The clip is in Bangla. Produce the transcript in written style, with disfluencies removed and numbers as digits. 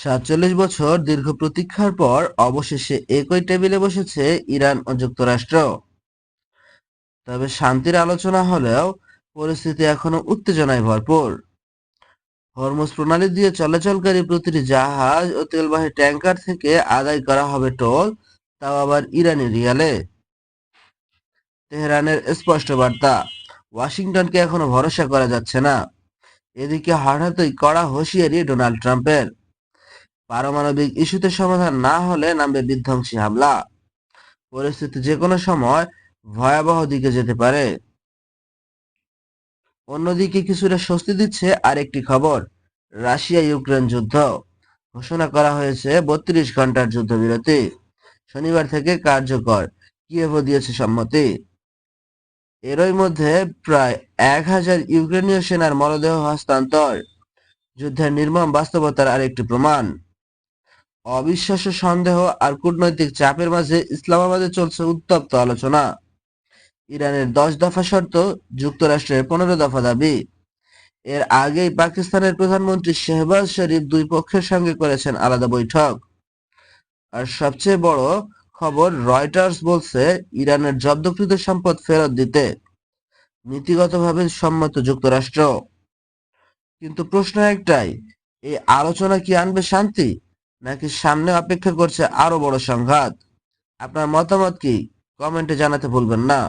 ৪৭ বছর দীর্ঘ প্রতীক্ষার পর অবশেষে একই টেবিলে বসেছে ইরান ও যুক্তরাষ্ট্র। তবে শান্তির আলোচনা হলেও পরিস্থিতি এখনো উত্তেজনায় ভরপুর। হরমুজ প্রণালী দিয়ে চলাচলকারী প্রতিটি জাহাজ ও তেলবাহী ট্যাংকার থেকে আদায় করা হবে টোল, তাও আবার ইরানি রিয়ালে। তেহরানের স্পষ্ট বার্তা, ওয়াশিংটনকে এখনো ভরসা করা যাচ্ছে না। এদিকে হঠাৎই কড়া হুঁশিয়ারি ডোনাল্ড ট্রাম্পের, পারমাণবিক ইস্যুতে সমাধান না হলে নামবে বিধ্বংসী হামলা। পরিস্থিতি যে কোনো সময় ভয়াবহ দিকে যেতে পারে। অন্যদিকে কিছুটা স্বস্তি দিচ্ছে আরেকটি খবর, রাশিয়া ইউক্রেন যুদ্ধ ঘোষণা করা হয়েছে ৩২ ঘন্টার যুদ্ধবিরতি, শনিবার থেকে কার্যকর, কিয়েভও দিয়েছে সম্মতি। এরই মধ্যে প্রায় ১,০০০ ইউক্রেনীয় সেনার মরদেহ হস্তান্তর, যুদ্ধের নির্মম বাস্তবতার আরেকটি প্রমাণ। অবিশ্বাস্য সন্দেহ আর কূটনৈতিক চাপের মাঝে ইসলামাবাদে চলছে উত্তপ্ত আলোচনা। ইরানের ১০ দফা শর্ত, যুক্তরাষ্ট্রের ১৫ দফা দাবি। এর আগেই পাকিস্তানের প্রধানমন্ত্রী শেহবাজ শরীফ দুই পক্ষের সঙ্গে করেছেন আলাদা বৈঠক। আর সবচেয়ে বড় খবর, রয়টার্স বলছে ইরানের জব্দকৃত সম্পদ ফেরত দিতে নীতিগতভাবে সম্মত যুক্তরাষ্ট্র। কিন্তু প্রশ্ন একটাই, এই আলোচনা কি আনবে শান্তি, নাকি সামনে অপেক্ষা করছে আরো বড় সংঘাত? আপনার মতামত কি? কমেন্টে জানাতে ভুলবেন না।